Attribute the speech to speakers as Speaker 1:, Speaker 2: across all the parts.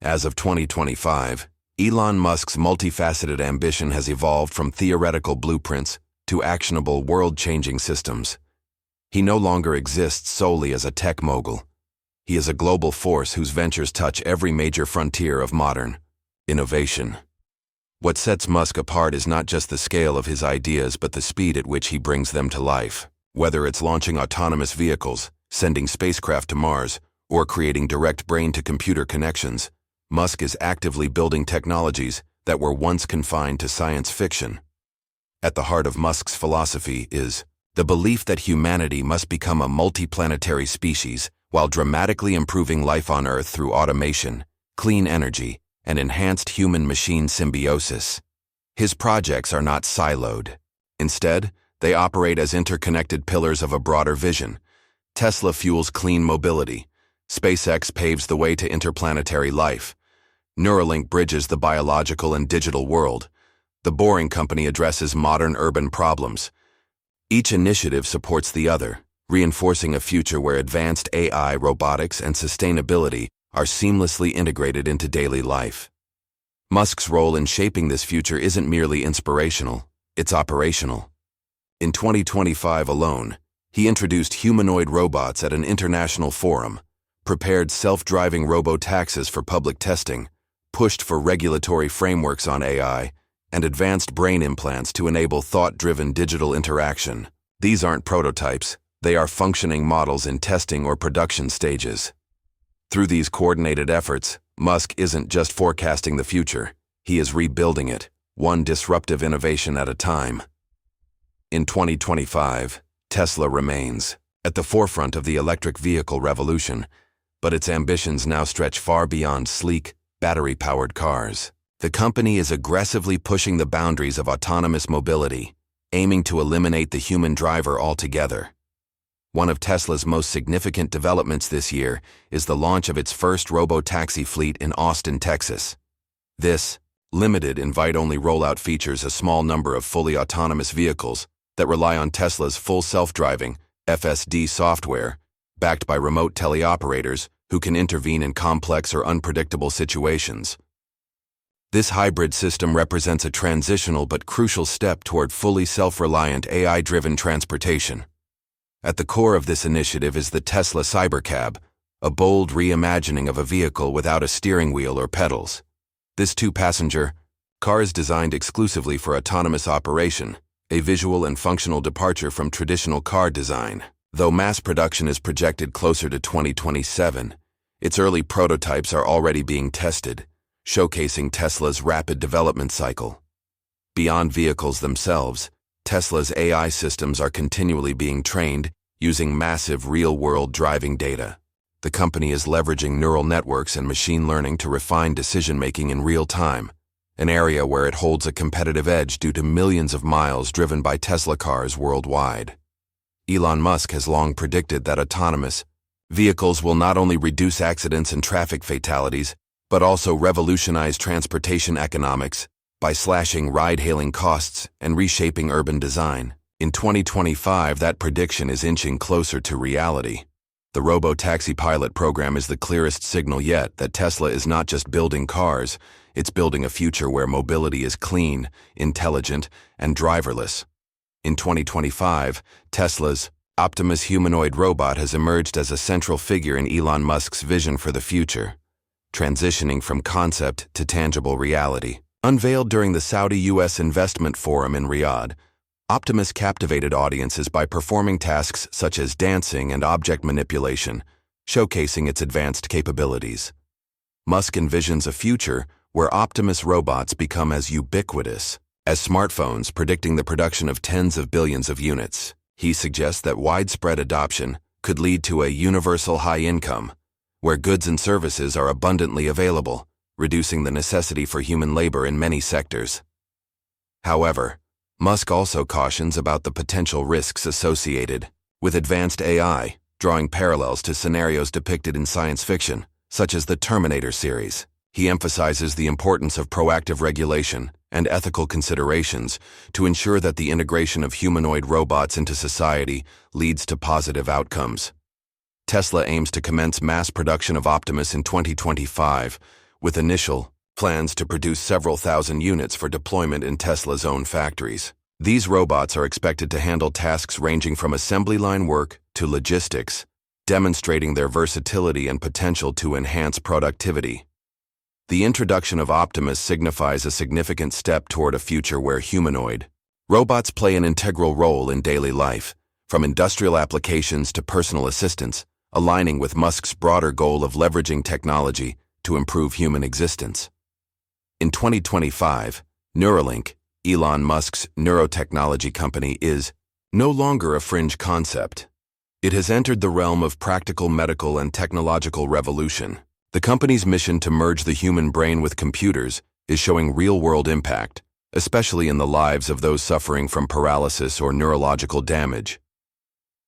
Speaker 1: As of 2025, Elon Musk's multifaceted ambition has evolved from theoretical blueprints to actionable world-changing systems. He no longer exists solely as a tech mogul. He is a global force whose ventures touch every major frontier of modern innovation. What sets Musk apart is not just the scale of his ideas but the speed at which he brings them to life. Whether it's launching autonomous vehicles, sending spacecraft to Mars, or creating direct brain-to-computer connections, Musk is actively building technologies that were once confined to science fiction. At the heart of Musk's philosophy is the belief that humanity must become a multiplanetary species while dramatically improving life on Earth through automation, clean energy, and enhanced human-machine symbiosis. His projects are not siloed. Instead, they operate as interconnected pillars of a broader vision. Tesla fuels clean mobility. SpaceX paves the way to interplanetary life. Neuralink bridges the biological and digital world. The Boring Company addresses modern urban problems. Each initiative supports the other, reinforcing a future where advanced AI, robotics, and sustainability are seamlessly integrated into daily life. Musk's role in shaping this future isn't merely inspirational, it's operational. In 2025 alone, he introduced humanoid robots at an international forum, prepared self-driving robo-taxis for public testing, pushed for regulatory frameworks on AI, and advanced brain implants to enable thought-driven digital interaction. These aren't prototypes, they are functioning models in testing or production stages. Through these coordinated efforts, Musk isn't just forecasting the future, he is rebuilding it, one disruptive innovation at a time. In 2025, Tesla remains at the forefront of the electric vehicle revolution, but its ambitions now stretch far beyond sleek, battery-powered cars. The company is aggressively pushing the boundaries of autonomous mobility, aiming to eliminate the human driver altogether. One of Tesla's most significant developments this year is the launch of its first robo-taxi fleet in Austin, Texas. This limited invite-only rollout features a small number of fully autonomous vehicles that rely on Tesla's full self-driving FSD software, backed by remote teleoperators who can intervene in complex or unpredictable situations. This hybrid system represents a transitional but crucial step toward fully self-reliant AI-driven transportation. At the core of this initiative is the Tesla Cybercab, a bold reimagining of a vehicle without a steering wheel or pedals. This two-passenger car is designed exclusively for autonomous operation, a visual and functional departure from traditional car design. Though mass production is projected closer to 2027, its early prototypes are already being tested, showcasing Tesla's rapid development cycle. Beyond vehicles themselves, Tesla's AI systems are continually being trained using massive real-world driving data. The company is leveraging neural networks and machine learning to refine decision-making in real time, an area where it holds a competitive edge due to millions of miles driven by Tesla cars worldwide. Elon Musk has long predicted that autonomous vehicles will not only reduce accidents and traffic fatalities, but also revolutionize transportation economics by slashing ride-hailing costs and reshaping urban design. In 2025, that prediction is inching closer to reality. The robo-taxi pilot program is the clearest signal yet that Tesla is not just building cars, it's building a future where mobility is clean, intelligent, and driverless. In 2025, Tesla's Optimus humanoid robot has emerged as a central figure in Elon Musk's vision for the future, transitioning from concept to tangible reality. Unveiled during the Saudi-US Investment Forum in Riyadh, Optimus captivated audiences by performing tasks such as dancing and object manipulation, showcasing its advanced capabilities. Musk envisions a future where Optimus robots become as ubiquitous as smartphones, predicting the production of tens of billions of units. He suggests that widespread adoption could lead to a universal high income, where goods and services are abundantly available, reducing the necessity for human labor in many sectors. However, Musk also cautions about the potential risks associated with advanced AI, drawing parallels to scenarios depicted in science fiction, such as the Terminator series. He emphasizes the importance of proactive regulation and ethical considerations to ensure that the integration of humanoid robots into society leads to positive outcomes. Tesla aims to commence mass production of Optimus in 2025, with initial plans to produce several thousand units for deployment in Tesla's own factories. These robots are expected to handle tasks ranging from assembly line work to logistics, demonstrating their versatility and potential to enhance productivity. The introduction of Optimus signifies a significant step toward a future where humanoid robots play an integral role in daily life, from industrial applications to personal assistance, aligning with Musk's broader goal of leveraging technology to improve human existence. In 2025, Neuralink, Elon Musk's neurotechnology company, is no longer a fringe concept. It has entered the realm of practical medical and technological revolution. The company's mission to merge the human brain with computers is showing real-world impact, especially in the lives of those suffering from paralysis or neurological damage.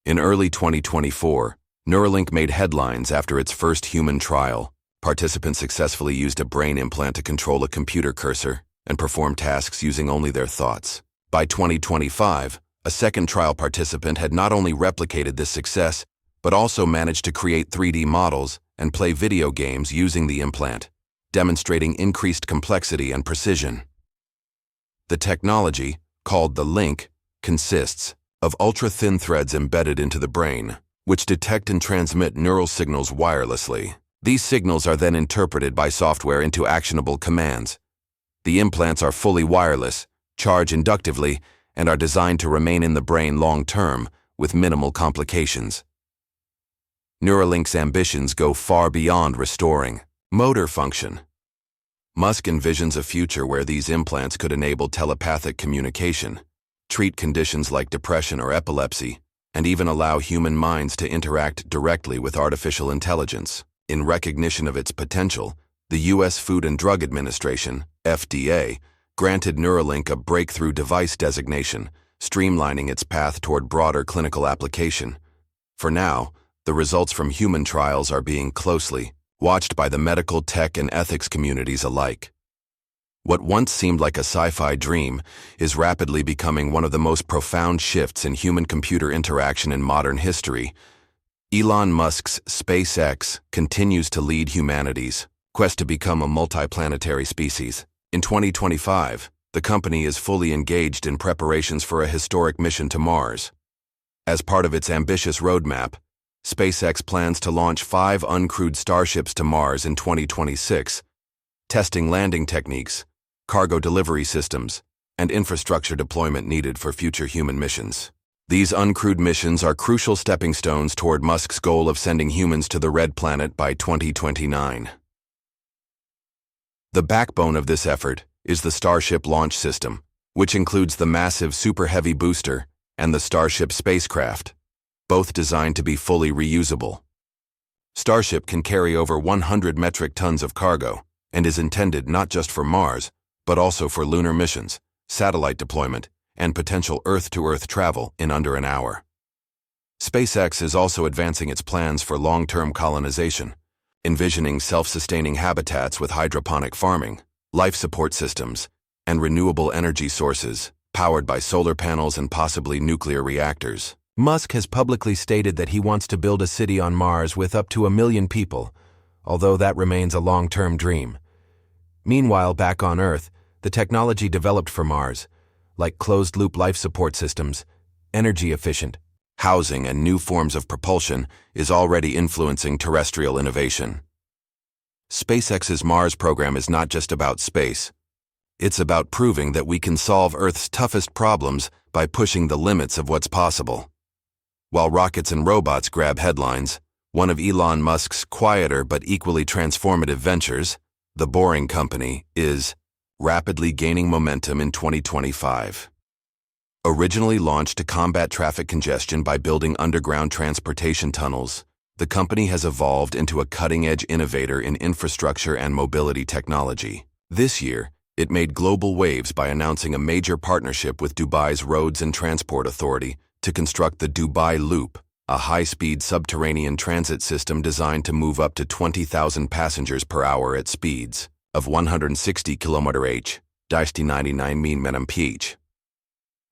Speaker 1: In early 2024, Neuralink made headlines after its first human trial. Participants successfully used a brain implant to control a computer cursor and perform tasks using only their thoughts. By 2025, a second trial participant had not only replicated this success, but also managed to create 3D models and play video games using the implant, demonstrating increased complexity and precision. The technology, called the link, consists of ultra-thin threads embedded into the brain, which detect and transmit neural signals wirelessly. These signals are then interpreted by software into actionable commands. The implants are fully wireless, charge inductively, and are designed to remain in the brain long-term with minimal complications. Neuralink's ambitions go far beyond restoring motor function. Musk envisions a future where these implants could enable telepathic communication, treat conditions like depression or epilepsy, and even allow human minds to interact directly with artificial intelligence. In recognition of its potential, the U.S. Food and Drug Administration, FDA, granted Neuralink a breakthrough device designation, streamlining its path toward broader clinical application. For now, the results from human trials are being closely watched by the medical, tech, and ethics communities alike. What once seemed like a sci-fi dream is rapidly becoming one of the most profound shifts in human-computer interaction in modern history. Elon Musk's SpaceX continues to lead humanity's quest to become a multiplanetary species. In 2025, the company is fully engaged in preparations for a historic mission to Mars. As part of its ambitious roadmap, SpaceX plans to launch 5 uncrewed starships to Mars in 2026, testing landing techniques, cargo delivery systems, and infrastructure deployment needed for future human missions. These uncrewed missions are crucial stepping stones toward Musk's goal of sending humans to the Red Planet by 2029. The backbone of this effort is the Starship launch system, which includes the massive Super Heavy booster and the Starship spacecraft, both designed to be fully reusable. Starship can carry over 100 metric tons of cargo and is intended not just for Mars, but also for lunar missions, satellite deployment, and potential Earth-to-Earth travel in under an hour. SpaceX is also advancing its plans for long-term colonization, envisioning self-sustaining habitats with hydroponic farming, life support systems, and renewable energy sources, powered by solar panels and possibly nuclear reactors. Musk has publicly stated that he wants to build a city on Mars with up to 1 million people, although that remains a long-term dream. Meanwhile, back on Earth, the technology developed for Mars, like closed-loop life support systems, energy-efficient housing, and new forms of propulsion, is already influencing terrestrial innovation. SpaceX's Mars program is not just about space. It's about proving that we can solve Earth's toughest problems by pushing the limits of what's possible. While rockets and robots grab headlines, one of Elon Musk's quieter but equally transformative ventures, the Boring Company, is rapidly gaining momentum in 2025. Originally launched to combat traffic congestion by building underground transportation tunnels, the company has evolved into a cutting-edge innovator in infrastructure and mobility technology. This year, it made global waves by announcing a major partnership with Dubai's Roads and Transport Authority to construct the Dubai Loop, a high-speed subterranean transit system designed to move up to 20,000 passengers per hour at speeds of 160 km/h, 99 mph.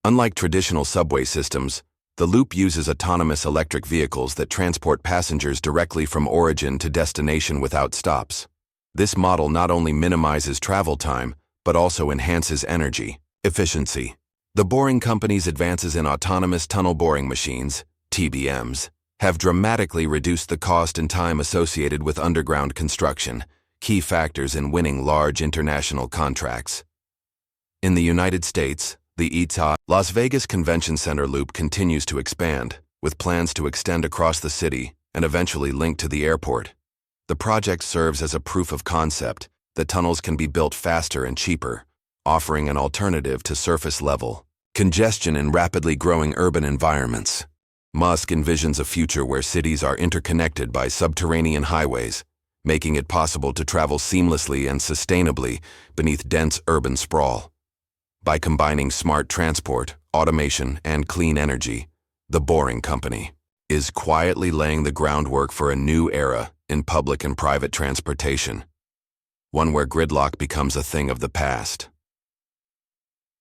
Speaker 1: Unlike traditional subway systems, the Loop uses autonomous electric vehicles that transport passengers directly from origin to destination without stops. This model not only minimizes travel time, but also enhances energy efficiency. The Boring Company's advances in autonomous tunnel boring machines, TBMs, have dramatically reduced the cost and time associated with underground construction, key factors in winning large international contracts. In the United States, the Las Vegas Convention Center loop continues to expand, with plans to extend across the city and eventually link to the airport. The project serves as a proof of concept that tunnels can be built faster and cheaper, offering an alternative to surface-level congestion in rapidly growing urban environments. Musk envisions a future where cities are interconnected by subterranean highways, making it possible to travel seamlessly and sustainably beneath dense urban sprawl. By combining smart transport, automation, and clean energy, the Boring Company is quietly laying the groundwork for a new era in public and private transportation, one where gridlock becomes a thing of the past.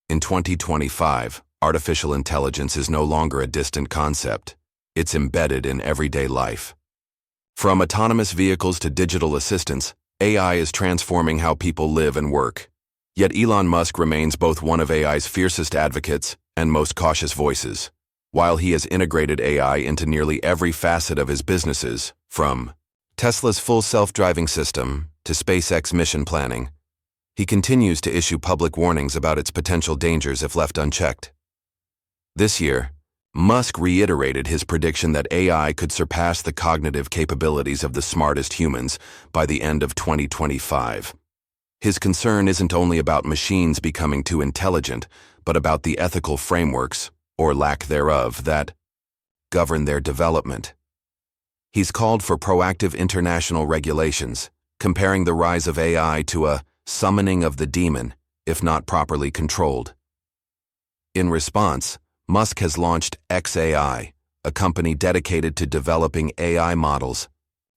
Speaker 1: In 2025, artificial intelligence is no longer a distant concept. It's embedded in everyday life. From autonomous vehicles to digital assistants, AI is transforming how people live and work. Yet Elon Musk remains both one of AI's fiercest advocates and most cautious voices. While he has integrated AI into nearly every facet of his businesses, from Tesla's full self-driving system to SpaceX mission planning, he continues to issue public warnings about its potential dangers if left unchecked. This year, Musk reiterated his prediction that AI could surpass the cognitive capabilities of the smartest humans by the end of 2025. His concern isn't only about machines becoming too intelligent, but about the ethical frameworks, or lack thereof, that govern their development. He's called for proactive international regulations, comparing the rise of AI to a summoning of the demon, if not properly controlled. In response, Musk has launched xAI, a company dedicated to developing AI models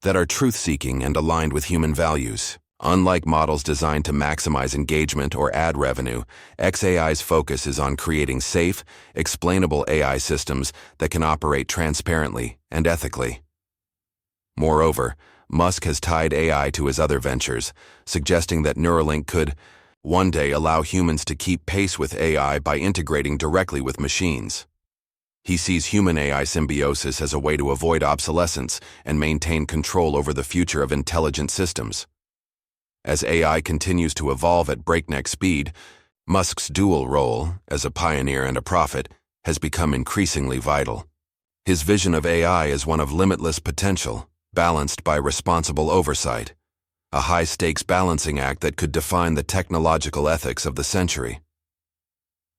Speaker 1: that are truth-seeking and aligned with human values. Unlike models designed to maximize engagement or ad revenue, xAI's focus is on creating safe, explainable AI systems that can operate transparently and ethically. Moreover, Musk has tied AI to his other ventures, suggesting that Neuralink could one day allow humans to keep pace with AI by integrating directly with machines. He sees human-AI symbiosis as a way to avoid obsolescence and maintain control over the future of intelligent systems. As AI continues to evolve at breakneck speed, Musk's dual role, as a pioneer and a prophet, has become increasingly vital. His vision of AI is one of limitless potential, balanced by responsible oversight, a high-stakes balancing act that could define the technological ethics of the century.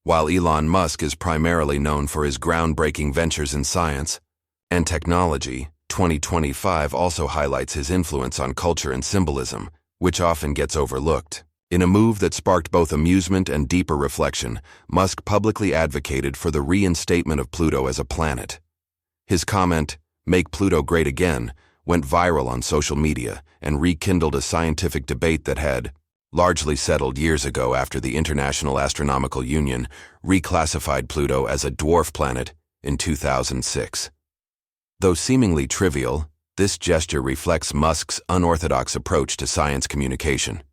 Speaker 1: While Elon Musk is primarily known for his groundbreaking ventures in science and technology, 2025 also highlights his influence on culture and symbolism, which often gets overlooked. In a move that sparked both amusement and deeper reflection, Musk publicly advocated for the reinstatement of Pluto as a planet. His comment, "Make Pluto great again," went viral on social media and rekindled a scientific debate that had largely settled years ago after the International Astronomical Union reclassified Pluto as a dwarf planet in 2006. Though seemingly trivial, this gesture reflects Musk's unorthodox approach to science communication.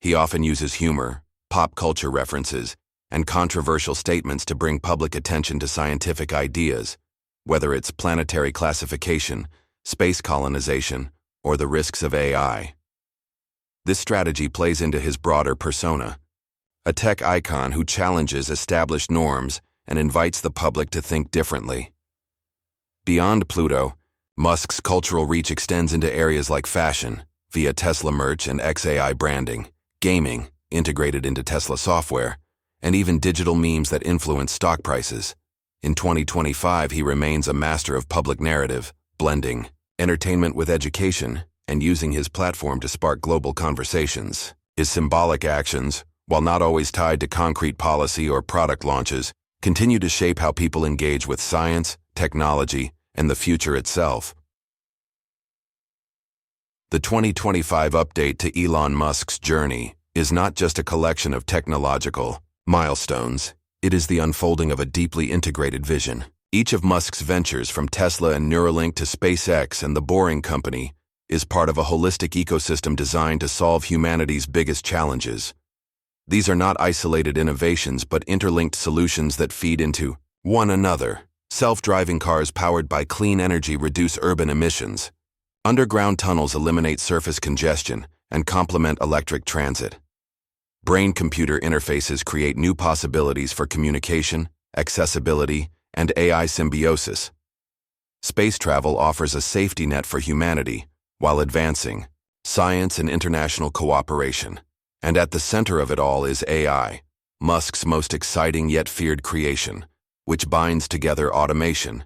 Speaker 1: He often uses humor, pop culture references, and controversial statements to bring public attention to scientific ideas, whether it's planetary classification, space colonization, or the risks of AI. This strategy plays into his broader persona, a tech icon who challenges established norms and invites the public to think differently. Beyond Pluto, Musk's cultural reach extends into areas like fashion, via Tesla merch and xAI branding, gaming, integrated into Tesla software, and even digital memes that influence stock prices. In 2025, he remains a master of public narrative, blending entertainment with education and using his platform to spark global conversations. His symbolic actions, while not always tied to concrete policy or product launches, continue to shape how people engage with science, technology, and the future itself. The 2025 update to Elon Musk's journey is not just a collection of technological milestones, it is the unfolding of a deeply integrated vision. Each of Musk's ventures, from Tesla and Neuralink to SpaceX and the Boring Company, is part of a holistic ecosystem designed to solve humanity's biggest challenges. These are not isolated innovations but interlinked solutions that feed into one another. Self-driving cars powered by clean energy reduce urban emissions. Underground tunnels eliminate surface congestion and complement electric transit. Brain-computer interfaces create new possibilities for communication, accessibility, and AI symbiosis. Space travel offers a safety net for humanity while advancing science and international cooperation. And at the center of it all is AI, Musk's most exciting yet feared creation, which binds together automation,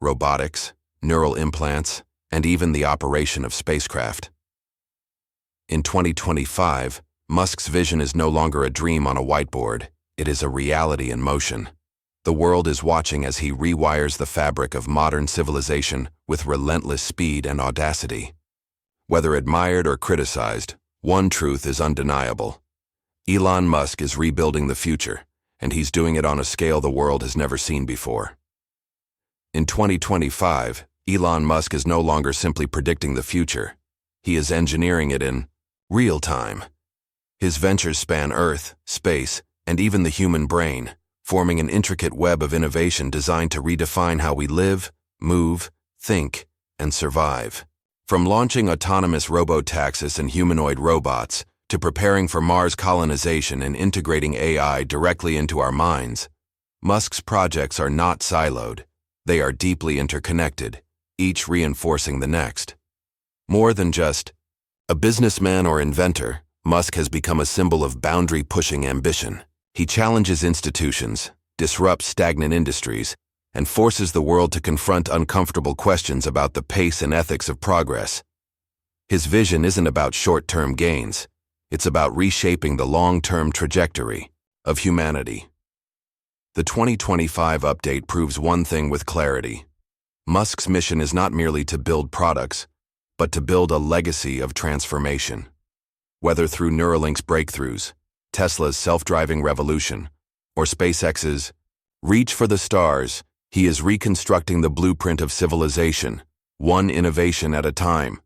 Speaker 1: robotics, neural implants, and even the operation of spacecraft. In 2025, Musk's vision is no longer a dream on a whiteboard, it is a reality in motion. The world is watching as he rewires the fabric of modern civilization with relentless speed and audacity. Whether admired or criticized, one truth is undeniable. Elon Musk is rebuilding the future, and he's doing it on a scale the world has never seen before. In 2025, Elon Musk is no longer simply predicting the future. He is engineering it in real time. His ventures span Earth, space, and even the human brain, forming an intricate web of innovation designed to redefine how we live, move, think, and survive. From launching autonomous robotaxis and humanoid robots, to preparing for Mars colonization and integrating AI directly into our minds, Musk's projects are not siloed. They are deeply interconnected, each reinforcing the next. More than just a businessman or inventor, Musk has become a symbol of boundary-pushing ambition. He challenges institutions, disrupts stagnant industries, and forces the world to confront uncomfortable questions about the pace and ethics of progress. His vision isn't about short-term gains. It's about reshaping the long-term trajectory of humanity. The 2025 update proves one thing with clarity. Musk's mission is not merely to build products, but to build a legacy of transformation. Whether through Neuralink's breakthroughs, Tesla's self-driving revolution, or SpaceX's reach for the stars, he is reconstructing the blueprint of civilization, one innovation at a time.